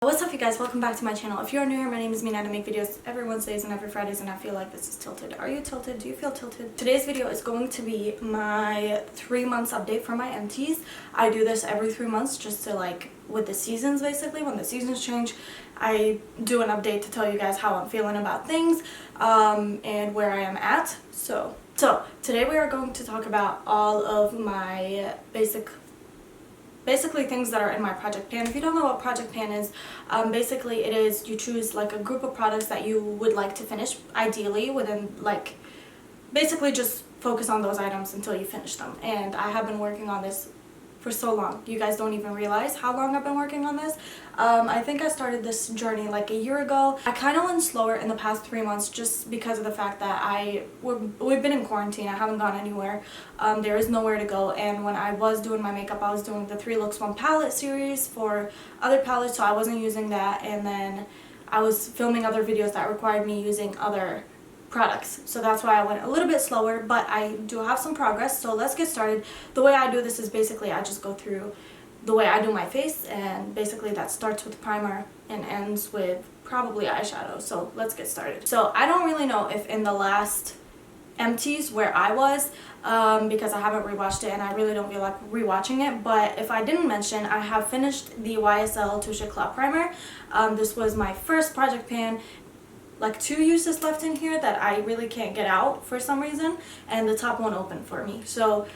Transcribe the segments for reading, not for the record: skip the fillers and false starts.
What's up you guys, welcome back to my channel. If you're new here, my name is Mina and I make videos every Wednesdays and every Fridays, and I feel like this is tilted. Are you tilted? Do you feel tilted? Today's video is going to be my 3 months update for my MTs. I do this every 3 months just to with the seasons basically. When the seasons change, I do an update to tell you guys how I'm feeling about things and where I am at. So today we are going to talk about all of my basically things that are in my project pan. If you don't know what project pan is, basically it is you choose like a group of products that you would like to finish, ideally within basically just focus on those items until you finish them. And I have been working on this for so long. You guys don't even realize how long I've been working on this. I think I started this journey like a year ago. I kind of went slower in the past 3 months just because of the fact that we've been in quarantine. I haven't gone anywhere. There is nowhere to go, and when I was doing my makeup, I was doing the 3 Looks 1 palette series for other palettes, so I wasn't using that, and then I was filming other videos that required me using other products, so that's why I went a little bit slower, but I do have some progress. So let's get started. The way I do this is basically I just go through the way I do my face, and basically that starts with primer and ends with probably eyeshadow. So let's get started. So I don't really know if in the last empties where I was, because I haven't rewatched it and I really don't feel like rewatching it, but if I didn't mention, I have finished the YSL Touche Éclat primer. This was my first project pan. 2 uses left in here that I really can't get out for some reason, and the top won't open for me. So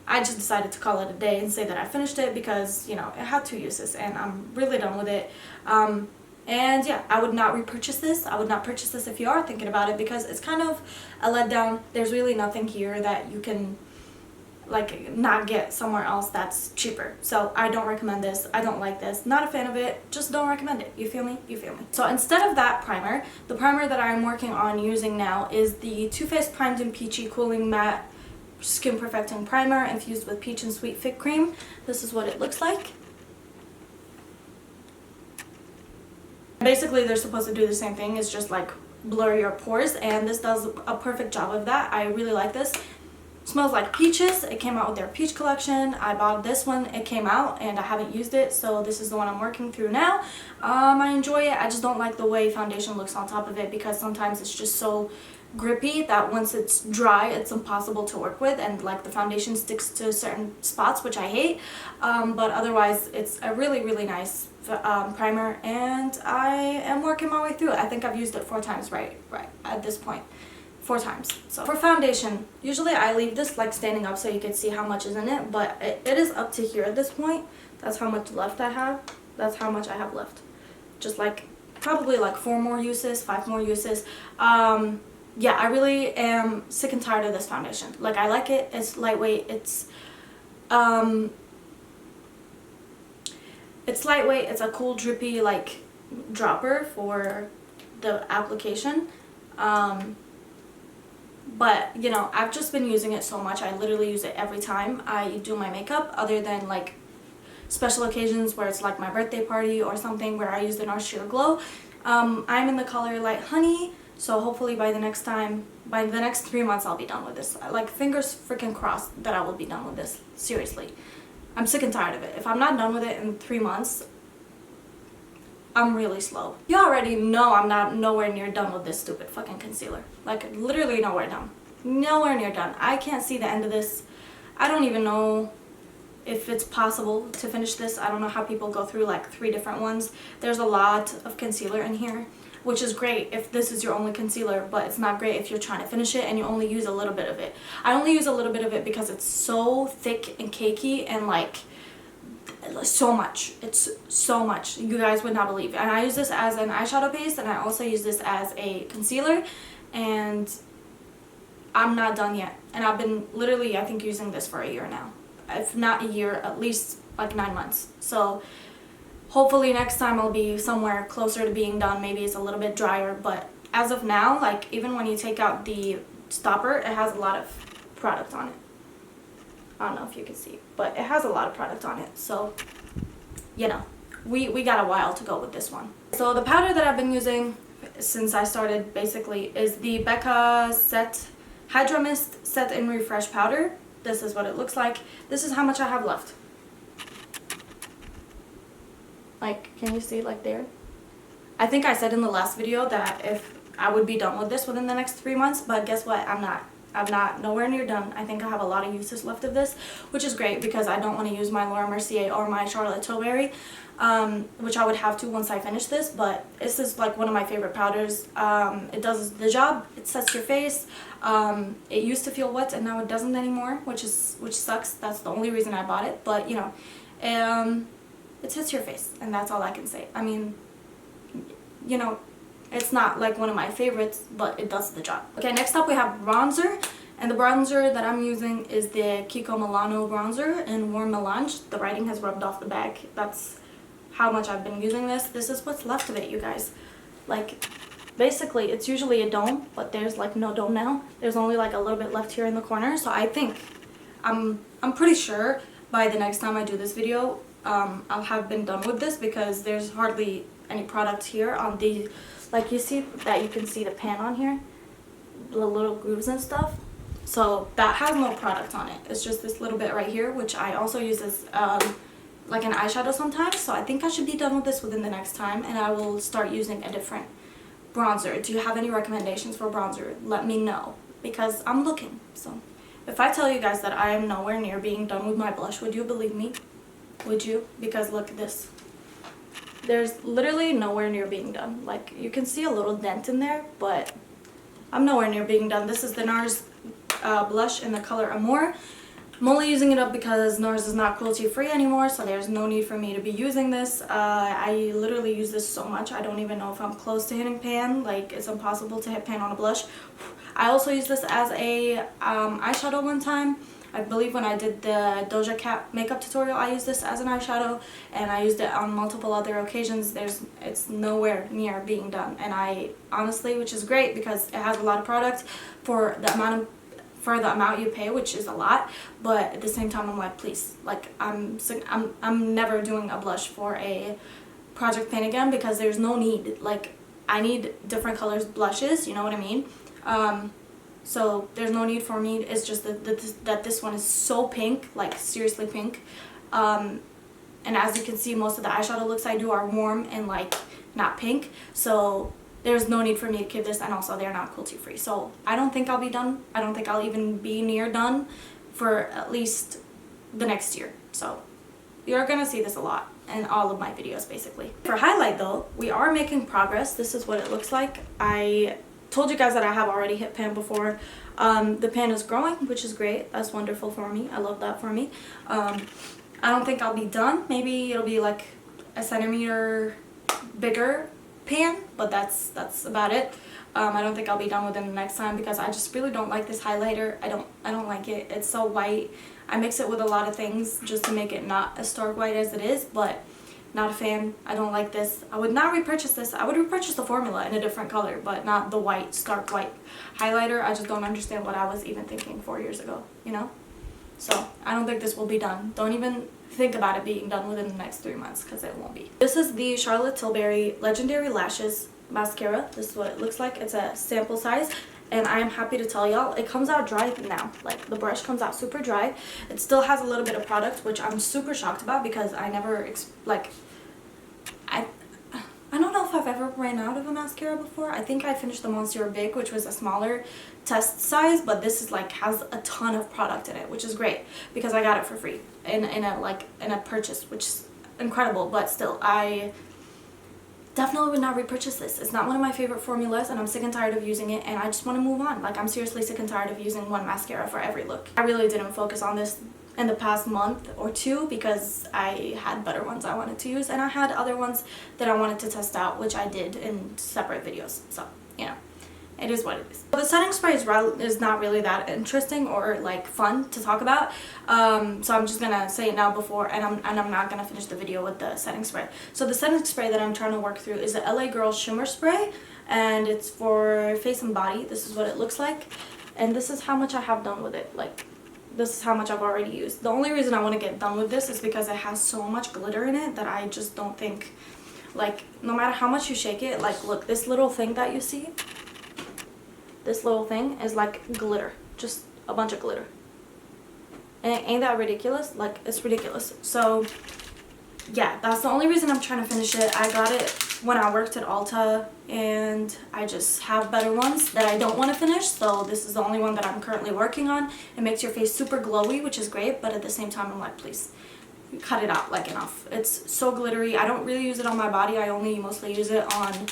I just decided to call it a day and say that I finished it because, you know, it had 2 uses and I'm really done with it. And yeah, I would not repurchase this. I would not purchase this if you are thinking about it, because it's kind of a letdown. There's really nothing here that you can not get somewhere else that's cheaper. So I don't recommend this. I don't like this. Not a fan of it. Just don't recommend it. You feel me? You feel me? So instead of that primer, the primer that I'm working on using now is the Too Faced Primed and Peachy Cooling Matte Skin Perfecting Primer infused with peach and sweet fig cream. This is what it looks like. Basically, they're supposed to do the same thing. It's just blur your pores, and this does a perfect job of that. I really like this. Smells like peaches. It came out with their peach collection. I bought this one. It came out and I haven't used it, so this is the one I'm working through now. I enjoy it. I just don't like the way foundation looks on top of it, because sometimes it's just so grippy that once it's dry it's impossible to work with, and the foundation sticks to certain spots, which I hate. But otherwise it's a really nice primer, and I am working my way through it. I think I've used it 4 times right at this point. 4 times. So for foundation, usually I leave this standing up so you can see how much is in it, but it is up to here at this point. That's how much left I have. That's how much I have left. Just probably 4 more uses, 5 more uses. Yeah, I really am sick and tired of this foundation. I like it. It's lightweight. It's lightweight. It's a cool drippy dropper for the application. But, you know, I've just been using it so much. I literally use it every time I do my makeup, other than special occasions where it's my birthday party or something where I use the Nars Sheer Glow. I'm in the color Light Honey, so hopefully by the next 3 months I'll be done with this. Fingers freaking crossed that I will be done with this. Seriously. I'm sick and tired of it. If I'm not done with it in 3 months, I'm really slow. You already know I'm not nowhere near done with this stupid fucking concealer. Literally nowhere done. Nowhere near done. I can't see the end of this. I don't even know if it's possible to finish this. I don't know how people go through 3 different ones. There's a lot of concealer in here, which is great if this is your only concealer, but it's not great if you're trying to finish it and you only use a little bit of it. I only use a little bit of it because it's so thick and cakey and so much. It's so much. You guys would not believe. And I use this as an eyeshadow base, and I also use this as a concealer, and I'm not done yet. And I've been literally, I think, using this for a year now. If not a year, at least 9 months. So hopefully next time I'll be somewhere closer to being done. Maybe it's a little bit drier, but as of now, even when you take out the stopper, it has a lot of product on it. I don't know if you can see, but it has a lot of product on it. So, you know, we got a while to go with this one. So the powder that I've been using since I started basically is the Becca Hydra Mist Set and Refresh Powder. This is what it looks like. This is how much I have left. Like, can you see like there? I think I said in the last video that if I would be done with this within the next 3 months, but guess what? I'm not. I'm not nowhere near done. I think I have a lot of uses left of this, which is great because I don't want to use my Laura Mercier or my Charlotte Tilbury, which I would have to once I finish this, but this is like one of my favorite powders. It does the job. It sets your face. It used to feel wet and now it doesn't anymore, which sucks. That's the only reason I bought it, but you know, it sets your face, and that's all I can say. I mean, you know, it's not like one of my favorites, but it does the job. Okay, next up we have bronzer, and the bronzer that I'm using is the Kiko Milano bronzer in Warm Melange. The writing has rubbed off the bag. That's how much I've been using this. This is what's left of it, you guys. Like, basically, it's usually a dome, but there's like no dome now. There's only like a little bit left here in the corner, so I think, I'm pretty sure by the next time I do this video, I'll have been done with this because there's hardly any product here on the, like you see that you can see the pan on here, the little grooves and stuff. So that has no product on it. It's just this little bit right here, which I also use as like an eyeshadow sometimes. So I think I should be done with this within the next time, and I will start using a different bronzer. Do you have any recommendations for bronzer? Let me know, because I'm looking. So if I tell you guys that I am nowhere near being done with my blush, would you believe me? Would you? Because look at this. There's literally nowhere near being done. Like, you can see a little dent in there, but I'm nowhere near being done. This is the NARS blush in the color Amore. I'm only using it up because NARS is not cruelty free anymore, so there's no need for me to be using this. I literally use this so much, I don't even know if I'm close to hitting pan. Like, it's impossible to hit pan on a blush. I also used this as a eyeshadow one time. I believe when I did the Doja Cat makeup tutorial, I used this as an eyeshadow, and I used it on multiple other occasions. It's nowhere near being done, and I honestly, which is great because it has a lot of product for the amount you pay, which is a lot. But at the same time, I'm like, please, like, I'm never doing a blush for a project pan again because there's no need. Like, I need different colors blushes, you know what I mean? So there's no need for me. It's just that this one is so pink, like seriously pink. And as you can see, most of the eyeshadow looks I do are warm and like not pink. So there's no need for me to give this, and also they're not cruelty free. So I don't think I'll be done. I don't think I'll even be near done for at least the next year. So you're gonna see this a lot in all of my videos basically. For highlight though, we are making progress. This is what it looks like. I told you guys that I have already hit pan before. The pan is growing, which is great. That's wonderful for me. I love that for me. I don't think I'll be done. Maybe it'll be like a centimeter bigger pan, but that's about it. I don't think I'll be done with it the next time because I just really don't like this highlighter. I don't like it. It's so white. I mix it with a lot of things just to make it not as stark white as it is, but not a fan. I don't like this. I would not repurchase this. I would repurchase the formula in a different color, but not the white, stark white highlighter. I just don't understand what I was even thinking 4 years ago, you know? So I don't think this will be done. Don't even think about it being done within the next 3 months because it won't be. This is the Charlotte Tilbury Legendary Lashes Mascara. This is what it looks like. It's a sample size. And I am happy to tell y'all, it comes out dry now. Like, the brush comes out super dry. It still has a little bit of product, which I'm super shocked about because I never, I don't know if I've ever ran out of a mascara before. I think I finished the Monsieur Big, which was a smaller test size, but this is like, has a ton of product in it, which is great because I got it for free in a purchase, which is incredible. But still, I definitely would not repurchase this. It's not one of my favorite formulas, and I'm sick and tired of using it, and I just want to move on. Like, I'm seriously sick and tired of using one mascara for every look. I really didn't focus on this in the past month or two because I had better ones I wanted to use, and I had other ones that I wanted to test out, which I did in separate videos. So, you know, it is what it is. The setting spray is not really that interesting or like fun to talk about, so I'm just gonna say it now before, and I'm not gonna finish the video with the setting spray. So the setting spray that I'm trying to work through is the LA Girl Shimmer Spray, and it's for face and body. This is what it looks like, and this is how much I have done with it. Like, this is how much I've already used. The only reason I want to get done with this is because it has so much glitter in it that I just don't think, like, no matter how much you shake it, like, look, this little thing that you see, this little thing is like glitter, just a bunch of glitter. And ain't that ridiculous? Like, it's ridiculous. So yeah, that's the only reason I'm trying to finish it. I got it when I worked at Ulta, and I just have better ones that I don't want to finish, so this is the only one that I'm currently working on. It makes your face super glowy, which is great, but at the same time I'm like, please cut it out, like, enough. It's so glittery. I don't really use it on my body. I only mostly use it on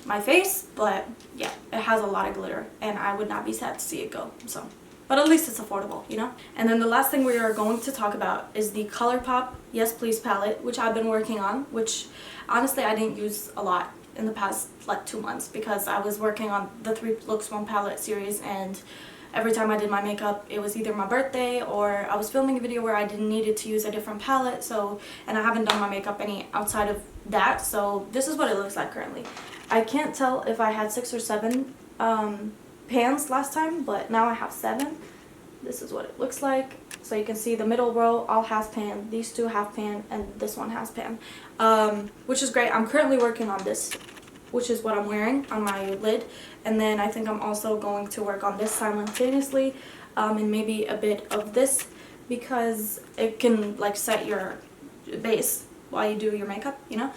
my face, but yeah, it has a lot of glitter and I would not be sad to see it go. So, but at least it's affordable, you know? And then the last thing we are going to talk about is the ColourPop Yes Please palette, which I've been working on, which honestly I didn't use a lot in the past like 2 months because I was working on the 3 Looks 1 palette series, and every time I did my makeup it was either my birthday or I was filming a video where I didn't needed to use a different palette, so, and I haven't done my makeup any outside of that, so this is what it looks like currently. I can't tell if I had 6 or 7 pans last time, but now I have 7. This is what it looks like. So you can see the middle row all has pan, these 2 half pan, and this one has pan, which is great. I'm currently working on this, which is what I'm wearing on my lid, and then I think I'm also going to work on this simultaneously, and maybe a bit of this because it can like set your base while you do your makeup, you know.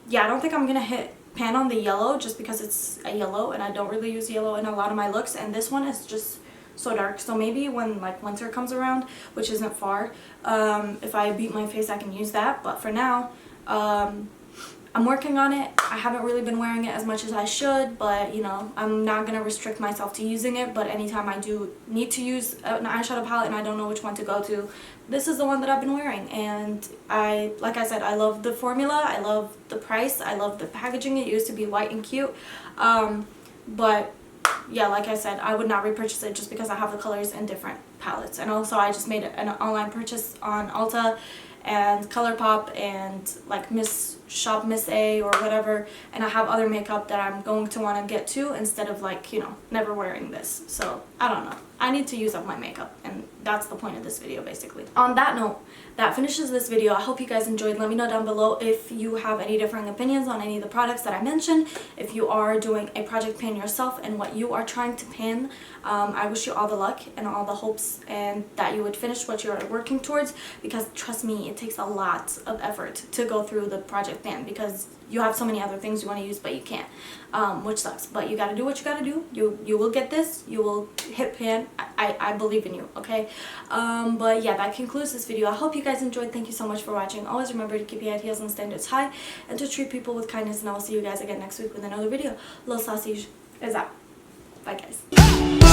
Yeah, I don't think I'm gonna hit pan on the yellow just because it's a yellow and I don't really use yellow in a lot of my looks, and this one is just so dark, so maybe when like winter comes around, which isn't far, if I beat my face I can use that, but for now I'm working on it. I haven't really been wearing it as much as I should, but you know, I'm not gonna restrict myself to using it, but anytime I do need to use an eyeshadow palette and I don't know which one to go to, this is the one that I've been wearing, and like I said, I love the formula, I love the price, I love the packaging. It used to be white and cute, but yeah, like I said, I would not repurchase it just because I have the colors in different palettes. And also I just made an online purchase on Ulta and ColourPop and like Shop Miss A or whatever, and I have other makeup that I'm going to want to get to instead of like, you know, never wearing this. So I don't know, I need to use up my makeup, and that's the point of this video basically. On that note, that finishes this video. I hope you guys enjoyed. Let me know down below if you have any differing opinions on any of the products that I mentioned, if you are doing a project pan yourself and what you are trying to pan. I wish you all the luck and all the hopes, and that you would finish what you're working towards, because trust me, it takes a lot of effort to go through the project pan because you have so many other things you want to use but you can't, which sucks, but you gotta do what you gotta do. You will get this, you will hit pan. I believe in you, okay? But yeah, that concludes this video. I hope you guys enjoyed. Thank you so much for watching. Always remember to keep your ideals and standards high and to treat people with kindness, and I will see you guys again next week with another video. Little Sausage is out. Bye guys.